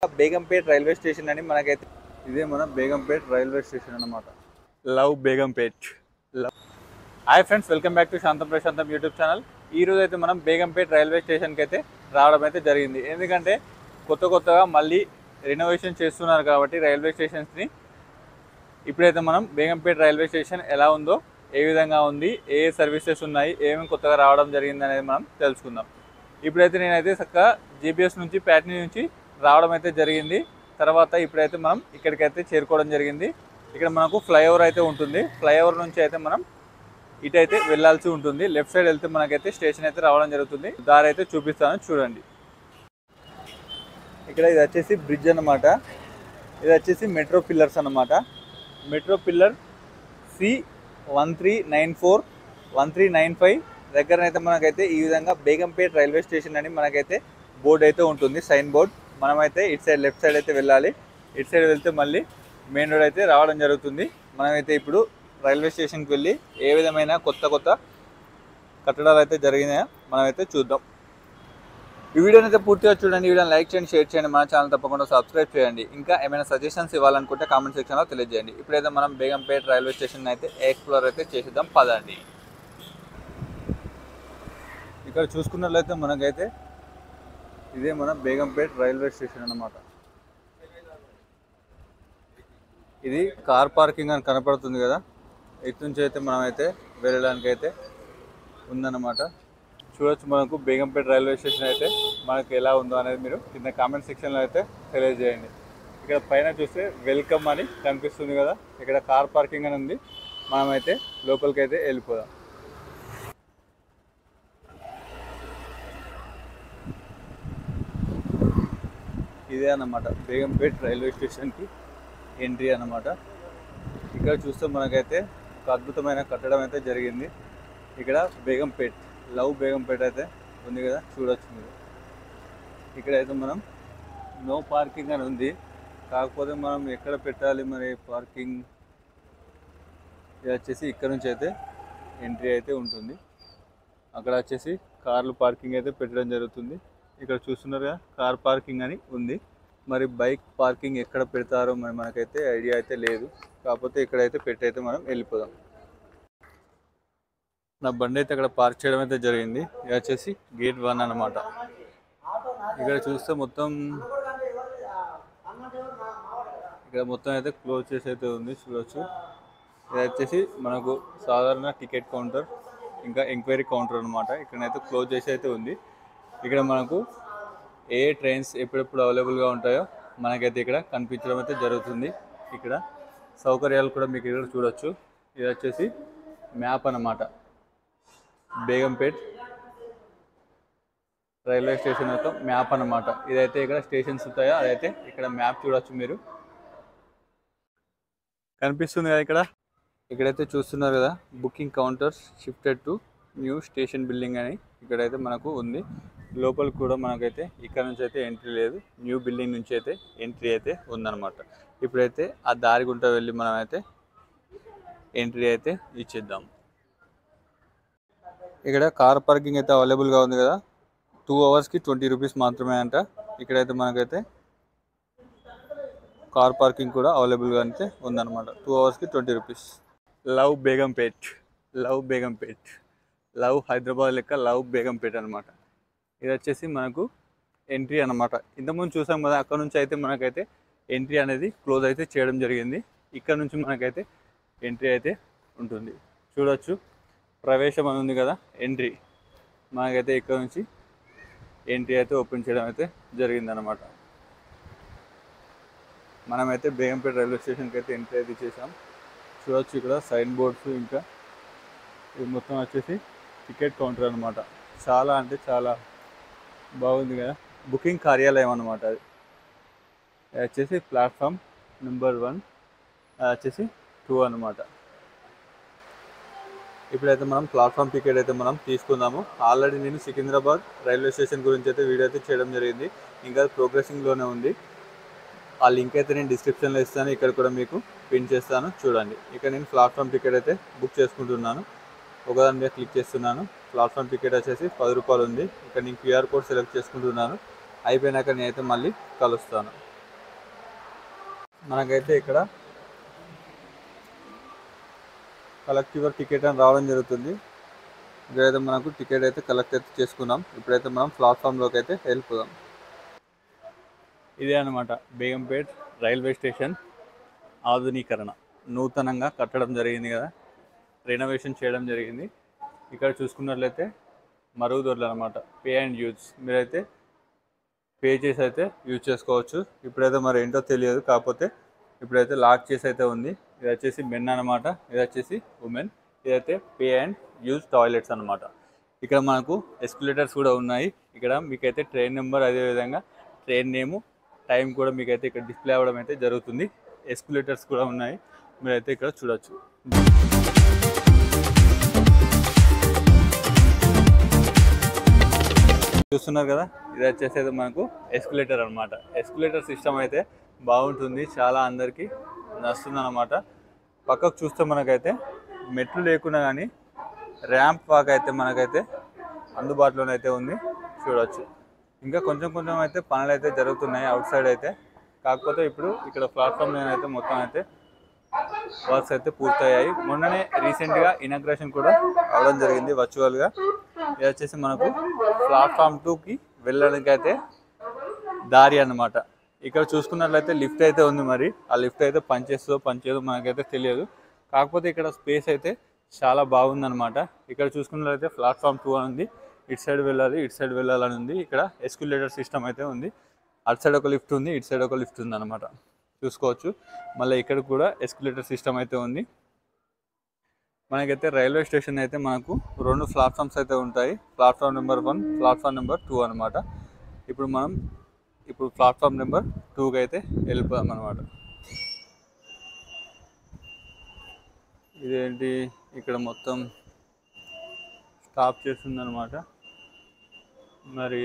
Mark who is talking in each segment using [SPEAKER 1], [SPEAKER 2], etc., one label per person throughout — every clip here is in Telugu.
[SPEAKER 1] బేగంపేట్ రైల్వే స్టేషన్ అని మనకైతే ఇదే మన బేగంపేట్ రైల్వే స్టేషన్ అన్నమాట. Love Begumpet. Hi friends, welcome back to శాంతం ప్రశాంతం యూట్యూబ్ ఛానల్. ఈ రోజు అయితే మనం బేగంపేట్ రైల్వే స్టేషన్కి అయితే రావడం అయితే జరిగింది. ఎందుకంటే కొత్తగా మళ్ళీ రెనోవేషన్ చేస్తున్నారు కాబట్టి రైల్వే స్టేషన్స్ని ఇప్పుడైతే మనం బేగంపేట్ రైల్వే స్టేషన్ ఎలా ఉందో, ఏ విధంగా ఉంది, ఏ సర్వీసెస్ ఉన్నాయి, ఏమేమి కొత్తగా రావడం జరిగింది అనేది మనం తెలుసుకుందాం. ఇప్పుడైతే నేనైతే చక్కగా జీపీఎస్ నుంచి ప్యాట్నీ నుంచి రావడం అయితే జరిగింది. తర్వాత ఇప్పుడైతే మనం ఇక్కడికైతే చేరుకోవడం జరిగింది. ఇక్కడ మనకు ఫ్లైఓవర్ అయితే ఉంటుంది. ఫ్లైఓవర్ నుంచి అయితే మనం ఇటైతే వెళ్ళాల్సి ఉంటుంది. లెఫ్ట్ సైడ్ వెళ్తే మనకైతే స్టేషన్ అయితే రావడం జరుగుతుంది. దారి అయితే చూపిస్తాను చూడండి. ఇక్కడ ఇది వచ్చేసి బ్రిడ్జ్ అన్నమాట. ఇది వచ్చేసి మెట్రో పిల్లర్స్ అన్నమాట. మెట్రో పిల్లర్ C1394 1395 దగ్గరనైతే మనకైతే ఈ విధంగా బేగంపేట్ రైల్వే స్టేషన్ అని మనకైతే బోర్డు అయితే ఉంటుంది, సైన్ బోర్డ్. మనమైతే ఇటు సైడ్ లెఫ్ట్ సైడ్ అయితే వెళ్ళాలి. ఇటు సైడ్ వెళ్తే మళ్ళీ మెయిన్ రోడ్ అయితే రావడం జరుగుతుంది. మనమైతే ఇప్పుడు రైల్వే స్టేషన్కి వెళ్ళి ఏ విధమైన కొత్త కట్టడాలు అయితే జరిగినాయో మనమైతే చూద్దాం. ఈ వీడియోని అయితే పూర్తిగా చూడండి. ఈ వీడియోని లైక్ చేయండి, షేర్ చేయండి, మన ఛానల్ తప్పకుండా సబ్స్క్రైబ్ చేయండి. ఇంకా ఏమైనా సజెషన్స్ ఇవ్వాలనుకుంటే కామెంట్ సెక్షన్లో తెలియజేయండి. ఇప్పుడైతే మనం బేగంపేట్ రైల్వే స్టేషన్ అయితే ఎక్స్ప్లోర్ అయితే చేసేద్దాం పదండి. ఇక్కడ చూసుకున్నట్లయితే మనకైతే ఇదే మన బేగంపేట్ రైల్వే స్టేషన్ అన్నమాట. ఇది కార్ పార్కింగ్ అని కనపడుతుంది కదా, ఇటు నుంచి అయితే మనమైతే వెళ్ళడానికి అయితే ఉందన్నమాట. చూడొచ్చు మనకు బేగంపేట్ రైల్వే స్టేషన్ అయితే మనకు ఎలా ఉందో అనేది మీరు కింద కామెంట్ సెక్షన్లో అయితే తెలియజేయండి. ఇక్కడ పైన చూస్తే వెల్కమ్ అని కనిపిస్తుంది కదా, ఇక్కడ కార్ పార్కింగ్ అని ఉంది. మనమైతే లోపలికి అయితే వెళ్ళిపోదాం. ఇదే అన్నమాట బేగంపేట్ రైల్వే స్టేషన్కి ఎంట్రీ అన్నమాట. ఇక్కడ చూస్తే మనకైతే ఒక అద్భుతమైన కట్టడం అయితే జరిగింది. ఇక్కడ బేగంపేట్, లవ్ బేగంపేట్ అయితే ఉంది కదా, చూడొచ్చు మీరు. ఇక్కడైతే మనం నో పార్కింగ్ అని ఉంది, కాకపోతే మనం ఎక్కడ పెట్టాలి మరి పార్కింగ్, ఇది వచ్చేసి ఇక్కడ నుంచి అయితే ఎంట్రీ అయితే ఉంటుంది. అక్కడ వచ్చేసి కార్లు పార్కింగ్ అయితే పెట్టడం జరుగుతుంది. ఇక్కడ చూస్తున్నారు కదా, కార్ పార్కింగ్ అని ఉంది. మరి బైక్ పార్కింగ్ ఎక్కడ పెడతారో మరి మనకైతే ఐడియా అయితే లేదు. కాకపోతే ఇక్కడైతే పెట్టయితే మనం వెళ్ళిపోదాం. నా బండి అయితే అక్కడ పార్క్ చేయడం అయితే జరిగింది. ఇది వచ్చేసి గేట్ 1 అన్నమాట. ఇక్కడ చూస్తే మొత్తం అయితే క్లోజ్ చేసి అయితే ఉంది, చూడవచ్చు. ఇది వచ్చేసి మనకు సాధారణ టికెట్ కౌంటర్, ఇంకా ఎంక్వైరీ కౌంటర్ అనమాట. ఇక్కడైతే క్లోజ్ చేసి అయితే ఉంది. ఇక్కడ మనకు ఏ ట్రైన్స్ ఎప్పుడెప్పుడు అవైలబుల్గా ఉంటాయో మనకైతే ఇక్కడ కనిపించడం అయితే జరుగుతుంది. ఇక్కడ సౌకర్యాలు కూడా మీకు ఇక్కడ చూడొచ్చు. ఇది వచ్చేసి మ్యాప్ అన్నమాట. బేగంపేట్ రైల్వే స్టేషన్ యొక్క మ్యాప్ అన్నమాట. ఇదైతే ఇక్కడ స్టేషన్స్ ఉంటాయో అదైతే ఇక్కడ మ్యాప్ చూడొచ్చు మీరు. కనిపిస్తుంది కదా ఇక్కడైతే చూస్తున్నారు కదా, booking counters shifted to new station building అని ఇక్కడైతే మనకు ఉంది. లోపల కూడా మనకైతే ఇక్కడ నుంచి అయితే ఎంట్రీ లేదు, న్యూ బిల్డింగ్ నుంచి అయితే ఎంట్రీ అయితే ఉందన్నమాట. ఇప్పుడైతే ఆ దారి గుంట వెళ్ళి మనమైతే ఎంట్రీ అయితే ఇచ్చేద్దాం. ఇక్కడ కార్ పార్కింగ్ అయితే అవైలబుల్గా ఉంది కదా, 2 అవర్స్కి 20 రూపీస్ మాత్రమే అంట. ఇక్కడైతే మనకైతే కార్ పార్కింగ్ కూడా అవైలబుల్గా అయితే ఉందన్నమాట. 2 అవర్స్కి 20 rupees. Love Begumpet, love Begumpet, love Hyderabad లెక్క లవ్ బేగంపేట్ అనమాట. ఇది వచ్చేసి మనకు ఎంట్రీ అనమాట. ఇంతకుముందు చూసాం కదా, అక్కడ నుంచి అయితే మనకైతే ఎంట్రీ అనేది క్లోజ్ అయితే చేయడం జరిగింది. ఇక్కడ నుంచి మనకైతే ఎంట్రీ అయితే ఉంటుంది. చూడొచ్చు, ప్రవేశం అని ఉంది కదా, ఎంట్రీ. మనకైతే ఇక్కడ నుంచి ఎంట్రీ అయితే ఓపెన్ చేయడం అయితే జరిగిందనమాట. మనమైతే బేగంపేట రైల్వే స్టేషన్కి అయితే ఎంట్రీ అయితే చేసాం. చూడొచ్చు ఇక్కడ సైన్ బోర్డ్స్, ఇంకా ఇది మొత్తం వచ్చేసి టికెట్ కౌంటర్ అనమాట. చాలా అంటే చాలా బాగుంది కదా, బుకింగ్ కార్యాలయం అనమాట. అది వచ్చేసి ప్లాట్ఫామ్ నెంబర్ 1, అది వచ్చేసి 2 అనమాట. ఇప్పుడైతే మనం ప్లాట్ఫామ్ టికెట్ అయితే మనం తీసుకుందాము. ఆల్రెడీ నేను సికింద్రాబాద్ రైల్వే స్టేషన్ గురించి అయితే వీడియో అయితే చేయడం జరిగింది, ఇంకా ప్రోగ్రెసింగ్లోనే ఉంది. ఆ లింక్ అయితే నేను డిస్క్రిప్షన్లో ఇస్తాను, ఇక్కడ కూడా మీకు పిన్ చేస్తాను చూడండి. ఇక్కడ నేను ప్లాట్ఫామ్ టికెట్ అయితే బుక్ చేసుకుంటున్నాను. ఒకదాని మీద క్లిక్ చేస్తున్నాను. ప్లాట్ఫామ్ టికెట్ వచ్చేసి 10 రూపాయలు ఉంది. ఇక్కడ నేను క్యూఆర్ కోడ్ సెలెక్ట్ చేసుకుంటున్నాను. అయిపోయినాక నేనైతే మళ్ళీ కలుస్తాను. మనకైతే ఇక్కడ కలెక్ట్ యువర్ టికెట్ అని రావడం జరుగుతుంది. ఇదైతే మనకు టికెట్ అయితే కలెక్ట్ అయితే చేసుకున్నాం. ఇప్పుడైతే మనం ప్లాట్ఫామ్లోకి అయితే వెళ్ళిపోదాం. ఇదే అనమాట బేగంపేట్ రైల్వే స్టేషన్ ఆధునీకరణ, నూతనంగా కట్టడం జరిగింది కదా, రెనోవేషన్ చేయడం జరిగింది. ఇక్కడ చూసుకున్నట్లయితే మరుగుదొడ్లు అనమాట, పే అండ్ యూజ్. మీరైతే పే చేసి అయితే యూజ్ చేసుకోవచ్చు. ఇప్పుడైతే మరి ఏంటో తెలియదు, కాకపోతే ఇప్పుడైతే లాక్ చేసి అయితే ఉంది. ఇది వచ్చేసి మెన్ అనమాట, ఇది వచ్చేసి ఉమెన్. ఇదైతే పే అండ్ యూజ్ టాయిలెట్స్ అనమాట. ఇక్కడ మనకు ఎస్కలేటర్స్ కూడా ఉన్నాయి. ఇక్కడ మీకైతే ట్రైన్ నెంబర్, అదేవిధంగా ట్రైన్ నేము, టైం కూడా మీకైతే ఇక్కడ డిస్ప్లే అవ్వడం అయితే జరుగుతుంది. ఎస్కలేటర్స్ కూడా ఉన్నాయి, మీరైతే ఇక్కడ చూడొచ్చు. చూస్తున్నారు కదా, ఇది వచ్చేసి అయితే మనకు ఎస్కలేటర్ అనమాట. ఎస్కలేటర్ సిస్టమ్ అయితే బాగుంటుంది, చాలా అందరికీ నచ్చుతుంది అనమాట. పక్కకు చూస్తే మనకైతే మెట్లు లేకున్నా కానీ ర్యాంప్ వాక్ అయితే మనకైతే అందుబాటులోనైతే ఉంది, చూడవచ్చు. ఇంకా కొంచెం కొంచెం అయితే పనులు అయితే జరుగుతున్నాయి అవుట్ సైడ్ అయితే. కాకపోతే ఇప్పుడు ఇక్కడ ప్లాట్ఫామ్ అయితే మొత్తం అయితే వర్క్స్ అయితే పూర్తయ్యాయి. మొన్ననే రీసెంట్గా ఇనాగ్రేషన్ కూడా అవడం జరిగింది వర్చువల్గా. ఇది వచ్చేసి మనకు ప్లాట్ఫామ్ 2కి వెళ్ళడానికి అయితే దారి అన్నమాట. ఇక్కడ చూసుకున్నట్లయితే లిఫ్ట్ అయితే ఉంది. మరి ఆ లిఫ్ట్ అయితే పనిచేయదో మనకైతే తెలియదు. కాకపోతే ఇక్కడ స్పేస్ అయితే చాలా బాగుందన్నమాట. ఇక్కడ చూసుకున్నట్లయితే ప్లాట్ఫామ్ 2 అని ఉంది, ఇటు సైడ్ వెళ్ళాలి, ఇటు సైడ్ వెళ్ళాలని ఉంది. ఇక్కడ ఎస్కలేటర్ సిస్టమ్ అయితే ఉంది. అటు సైడ్ ఒక లిఫ్ట్ ఉంది, ఇటు సైడ్ ఒక లిఫ్ట్ ఉంది అనమాట, చూసుకోవచ్చు. మళ్ళీ ఇక్కడ కూడా ఎస్కలేటర్ సిస్టమ్ అయితే ఉంది. మనకైతే రైల్వే స్టేషన్ అయితే మనకు 2 ప్లాట్ఫామ్స్ అయితే ఉంటాయి, ప్లాట్ఫామ్ నెంబర్ 1, ప్లాట్ఫామ్ నెంబర్ 2 అనమాట. ఇప్పుడు మనం ప్లాట్ఫామ్ నెంబర్ 2కి అయితే వెళ్ళిపోదాం అనమాట. ఇదేంటి ఇక్కడ మొత్తం స్టాప్ చేస్తుంది అనమాట. మరి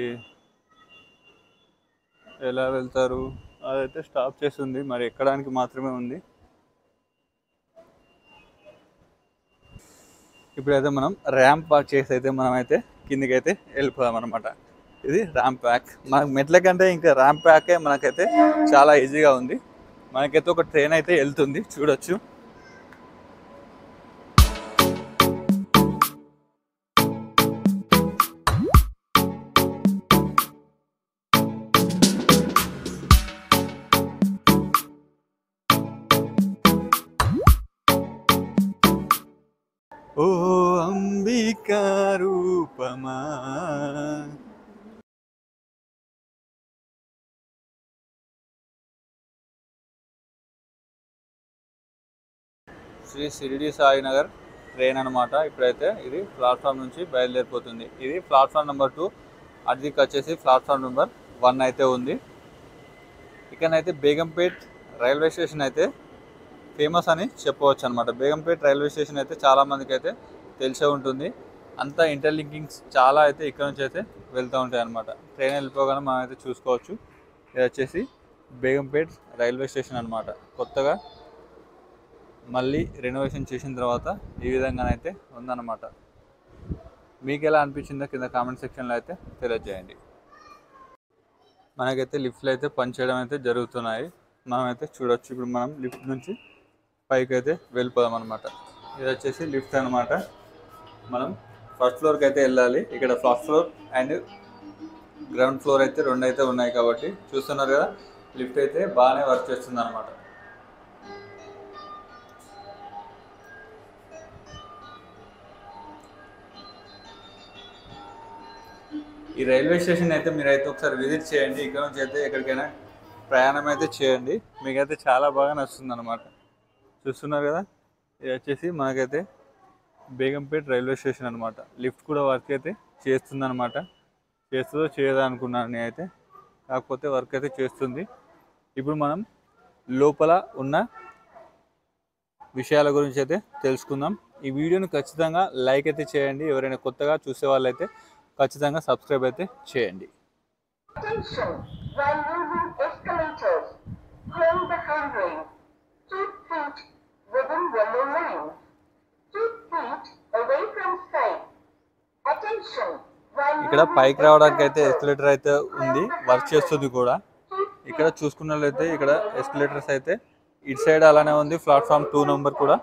[SPEAKER 1] ఎలా వెళ్తారు, అదైతే స్టాప్ చేస్తుంది, మరి ఎక్కడానికి మాత్రమే ఉంది. ఇప్పుడైతే మనం ర్యాంప్ వాక్ చేసి అయితే మనమైతే కిందికి అయితే వెళ్ళిపోదాం అనమాట. ఇది ర్యాంప్ వాక్. మనకు మెట్ల కంటే ఇంకా ర్యాంప్ వాకే మనకైతే చాలా ఈజీగా ఉంది. మనకైతే ఒక ట్రైన్ అయితే వెళ్తుంది, చూడొచ్చు. ఓ అంబికా రూపమా, శ్రీ షిరిడి సాయినగర్ ట్రైన్ అనమాట. ఇప్పుడైతే ఇది ప్లాట్ఫామ్ నుంచి బయలుదేరిపోతుంది. ఇది ప్లాట్ఫామ్ నెంబర్ 2, అదికి వచ్చేసి ప్లాట్ఫామ్ నెంబర్ 1 అయితే ఉంది. ఇక్కడైతే బేగంపేట్ రైల్వే స్టేషన్ అయితే ఫేమస్ అని చెప్పవచ్చు అనమాట. బేగంపేట్ రైల్వే స్టేషన్ అయితే చాలామందికి అయితే తెలిసే ఉంటుంది. అంతా ఇంటర్లింకింగ్స్ చాలా అయితే ఇక్కడ నుంచి అయితే వెళ్తూ ఉంటాయి అనమాట. ట్రైన్ వెళ్ళిపోగానే మనం అయితే చూసుకోవచ్చు. ఇది వచ్చేసి బేగంపేట్ రైల్వే స్టేషన్ అనమాట. కొత్తగా మళ్ళీ రెనోవేషన్ చేసిన తర్వాత ఈ విధంగానైతే ఉందన్నమాట. మీకు ఎలా అనిపించిందో కింద కామెంట్ సెక్షన్లో అయితే తెలియజేయండి. మనకైతే లిఫ్ట్లు అయితే పనిచేయడం అయితే జరుగుతున్నాయి, మనమైతే చూడొచ్చు. ఇప్పుడు మనం లిఫ్ట్ నుంచి పైకి అయితే వెళ్ళిపోదాం అనమాట. ఇది వచ్చేసి లిఫ్ట్ అనమాట. మనం ఫస్ట్ ఫ్లోర్కి అయితే వెళ్ళాలి. ఇక్కడ first floor and ground floor అయితే 2 అయితే ఉన్నాయి కాబట్టి చూస్తున్నారు కదా, లిఫ్ట్ అయితే బాగానే వర్క్ చేస్తుంది అనమాట. ఈ రైల్వే స్టేషన్ అయితే మీరైతే ఒకసారి విజిట్ చేయండి. ఇక్కడ నుంచి అయితే ఎక్కడికైనా ప్రయాణం అయితే చేయండి, మీకైతే చాలా బాగా నచ్చుతుంది అనమాట. చూస్తున్నారు కదా, ఇది వచ్చేసి మనకైతే బేగంపేట్ రైల్వే స్టేషన్ అనమాట. లిఫ్ట్ కూడా వర్క్ అయితే చేస్తుంది అనమాట. చేస్తుందో చేయదా అనుకున్నాను నేనైతే, కాకపోతే వర్క్ అయితే చేస్తుంది. ఇప్పుడు మనం లోపల ఉన్న విషయాల గురించి అయితే తెలుసుకుందాం. ఈ వీడియోని ఖచ్చితంగా లైక్ అయితే చేయండి. ఎవరైనా కొత్తగా చూసే వాళ్ళైతే ఖచ్చితంగా సబ్స్క్రైబ్ అయితే చేయండి. ఇక్కడ పైకి రావడానికి అయితే ఎస్కలేటర్ అయితే ఉంది, వర్క్ చేస్తుంది కూడా. ఇక్కడ చూసుకున్నట్లయితే ఇక్కడ ఎస్కలేటర్స్ అయితే ఇటు సైడ్ అలానే ఉంది, ప్లాట్ఫామ్ 2 నెంబర్ కూడా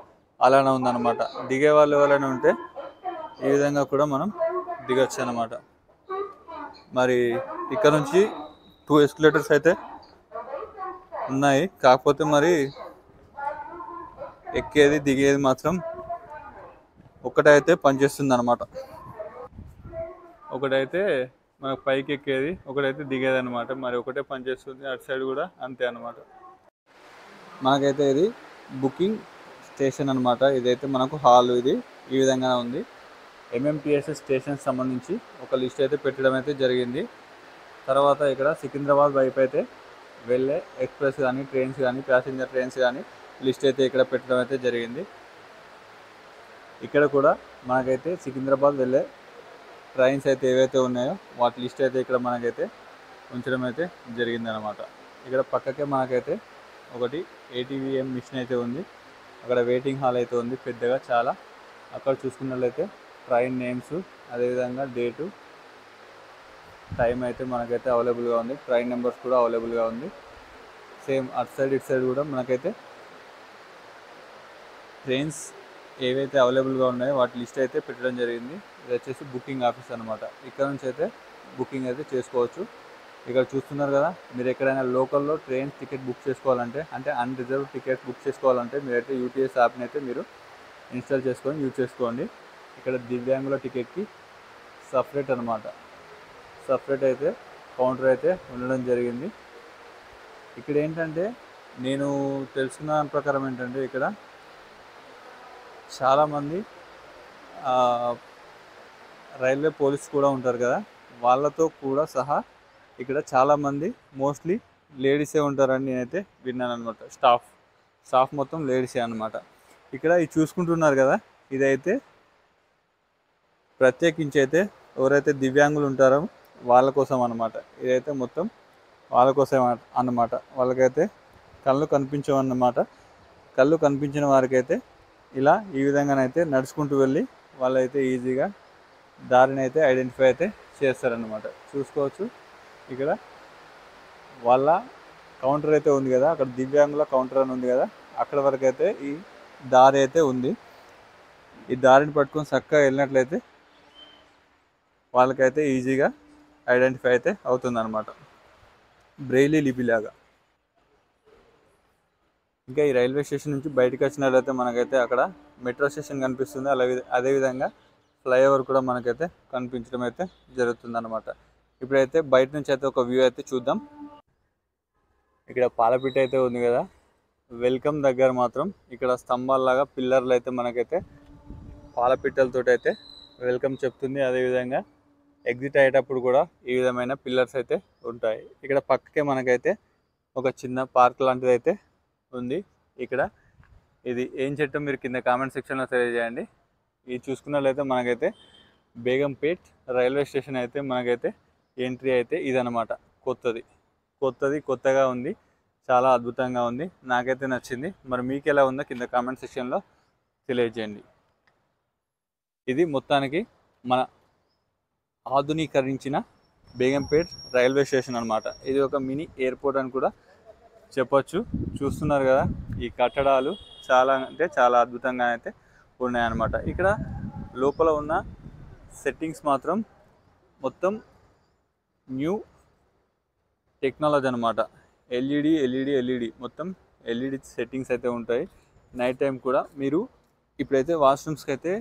[SPEAKER 1] అలానే ఉందన్నమాట. దిగే వాళ్ళు ఎవరైనా ఉంటే ఈ విధంగా కూడా మనం దిగొచ్చు అన్నమాట. మరి ఇక్కడ నుంచి 2 ఎస్కలేటర్స్ అయితే ఉన్నాయి, కాకపోతే మరి ఎక్కేది దిగేది మాత్రం ఒకటైతే పనిచేస్తుంది అనమాట. ఒకటైతే మనకు పైకి ఎక్కేది, ఒకటైతే దిగేది అనమాట. మరి ఒకటే పనిచేస్తుంది, అటు సైడ్ కూడా అంతే అనమాట. మనకైతే ఇది బుకింగ్ స్టేషన్ అనమాట. ఇదైతే మనకు హాల్ ఇది ఈ విధంగా ఉంది. ఎంఎంటీఎస్ఎస్ స్టేషన్ సంబంధించి ఒక లిస్ట్ అయితే పెట్టడం అయితే జరిగింది. తర్వాత ఇక్కడ సికింద్రాబాద్ వైపు అయితే వెళ్ళే ఎక్స్ప్రెస్ కానీ ట్రైన్స్ కానీ ప్యాసింజర్ ట్రైన్స్ కానీ లిస్ట్ అయితే ఇక్కడ పెట్టడం అయితే జరిగింది. ఇక్కడ కూడా మనకైతే సికింద్రాబాద్ వెళ్ళే ట్రైన్స్ అయితే ఏవైతే ఉన్నాయో వాటి లిస్ట్ అయితే ఇక్కడ మనకైతే ఉంచడం అయితే జరిగిందనమాట. ఇక్కడ పక్కకే మనకైతే ఒకటి ఏటీవీఎం మిషన్ అయితే ఉంది. అక్కడ వెయిటింగ్ హాల్ అయితే ఉంది పెద్దగా చాలా. అక్కడ చూసుకున్నట్లయితే ట్రైన్ నేమ్స్, అదేవిధంగా డేటు, టైం అయితే మనకైతే అవైలబుల్గా ఉంది. ట్రైన్ నెంబర్స్ కూడా అవైలబుల్గా ఉంది. సేమ్ అటు సైడ్ ఇటు సైడ్ కూడా మనకైతే ట్రైన్స్ ఏవైతే అవైలబుల్గా ఉన్నాయో వాటి లిస్ట్ అయితే పెట్టడం జరిగింది. ఇది వచ్చేసి బుకింగ్ ఆఫీస్ అనమాట. ఇక్కడ నుంచి అయితే బుకింగ్ అయితే చేసుకోవచ్చు. ఇక్కడ చూస్తున్నారు కదా, మీరు ఎక్కడైనా లోకల్లో ట్రైన్ టికెట్ బుక్ చేసుకోవాలంటే, అంటే అన్రిజర్వ్ టికెట్ బుక్ చేసుకోవాలంటే మీరైతే యూటీఎస్ యాప్ని అయితే మీరు ఇన్స్టాల్ చేసుకొని యూజ్ చేసుకోండి. ఇక్కడ దివ్యాంగుల టికెట్కి సపరేట్ అనమాట, సపరేట్ అయితే కౌంటర్ అయితే ఉండడం జరిగింది. ఇక్కడ ఏంటంటే నేను తెలుసుకున్న దాని ప్రకారం ఏంటంటే ఇక్కడ చాలామంది రైల్వే పోలీస్ కూడా ఉంటారు కదా, వాళ్ళతో కూడా సహా ఇక్కడ చాలామంది మోస్ట్లీ లేడీసే ఉంటారని నేనైతే విన్నాను అనమాట. స్టాఫ్ మొత్తం లేడీసే అనమాట. ఇక్కడ ఇది చూసుకుంటున్నారు కదా, ఇదైతే ప్రత్యేకించి అయితే ఎవరైతే దివ్యాంగులు ఉంటారో వాళ్ళ కోసం అనమాట. ఇదైతే మొత్తం వాళ్ళ కోసం అన్నమాట. వాళ్ళకైతే కళ్ళు కనిపించవన్నమాట. కళ్ళు కనిపించిన వారికైతే ఇలా ఈ విధంగానైతే నడుచుకుంటూ వెళ్ళి వాళ్ళైతే ఈజీగా దారిని అయితే ఐడెంటిఫై అయితే చేస్తారన్నమాట. చూసుకోవచ్చు ఇక్కడ వాళ్ళ కౌంటర్ అయితే ఉంది కదా, అక్కడ దివ్యాంగుల కౌంటర్ అని ఉంది కదా, అక్కడ వరకు అయితే ఈ దారి అయితే ఉంది. ఈ దారిని పట్టుకొని చక్కగా వెళ్ళినట్లయితే వాళ్ళకైతే ఈజీగా ఐడెంటిఫై అయితే అవుతుందన్నమాట, బ్రెయిలీ లిపిలాగా. ఇంకా ఈ రైల్వే స్టేషన్ నుంచి బయటకు వచ్చినట్లయితే మనకైతే అక్కడ మెట్రో స్టేషన్ కనిపిస్తుంది. అదేవిధంగా ఫ్లైఓవర్ కూడా మనకైతే కనిపించడం అయితే జరుగుతుందన్నమాట. ఇప్పుడైతే బయట నుంచి అయితే ఒక వ్యూ అయితే చూద్దాం. ఇక్కడ పాలపిట్ట అయితే ఉంది కదా, వెల్కమ్ దగ్గర మాత్రం ఇక్కడ స్తంభాలలాగా పిల్లర్లు అయితే మనకైతే పాలపిట్టలతో అయితే వెల్కమ్ చెప్తుంది. అదేవిధంగా ఎగ్జిట్ అయ్యేటప్పుడు కూడా ఈ విధమైన పిల్లర్స్ అయితే ఉంటాయి. ఇక్కడ పక్కకే మనకైతే ఒక చిన్న పార్క్ లాంటిది అయితే ఉంది. ఇక్కడ ఇది ఏం చెట్టో మీరు కింద కామెంట్ సెక్షన్లో తెలియజేయండి. ఇది చూసుకున్నట్లయితే మనకైతే బేగంపేట్ రైల్వే స్టేషన్ అయితే మనకైతే ఎంట్రీ అయితే ఇదనమాట. కొత్తగా ఉంది, చాలా అద్భుతంగా ఉంది, నాకైతే నచ్చింది. మరి మీకు ఎలా ఉందో కింద కామెంట్ సెక్షన్లో తెలియజేయండి. ఇది మొత్తానికి మన ఆధునీకరించిన బేగంపేట్ రైల్వే స్టేషన్ అనమాట. ఇది ఒక మినీ ఎయిర్పోర్ట్ అని కూడా చెప్పొచ్చు. చూస్తున్నారు కదా, ఈ కట్టడాలు చాలా అంటే చాలా అద్భుతంగా అయితే ఉన్నాయన్నమాట. ఇక్కడ లోపల ఉన్న సెట్టింగ్స్ మాత్రం మొత్తం న్యూ టెక్నాలజీ అనమాట. ఎల్ఈడి మొత్తం ఎల్ఈడి సెట్టింగ్స్ అయితే ఉంటాయి. నైట్ టైం కూడా మీరు ఇప్పుడైతే వాష్రూమ్స్కి అయితే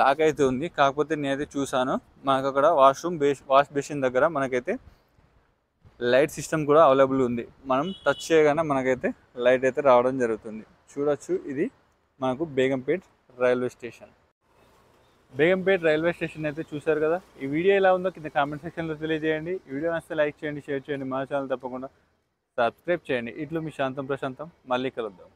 [SPEAKER 1] లాక్ అయితే ఉంది, కాకపోతే నేనైతే చూసాను మనకు అక్కడ వాష్ బేసిన్ దగ్గర మనకైతే లైట్ సిస్టమ్ కూడా అవైలబుల్ ఉంది. మనం టచ్ చేయగానే మనకైతే లైట్ అయితే రావడం జరుగుతుంది. చూడొచ్చు, ఇది మనకు Begumpet railway station. Begumpet railway station అయితే చూశారు కదా. ఈ వీడియో ఎలా ఉందో కింద కామెంట్ సెక్షన్లో తెలియజేయండి. ఈ వీడియో నచ్చితే లైక్ చేయండి, షేర్ చేయండి, మా ఛానల్ తప్పకుండా సబ్స్క్రైబ్ చేయండి. ఇట్లు మీ శాంతం ప్రశాంతం. మళ్ళీ కలుద్దాం.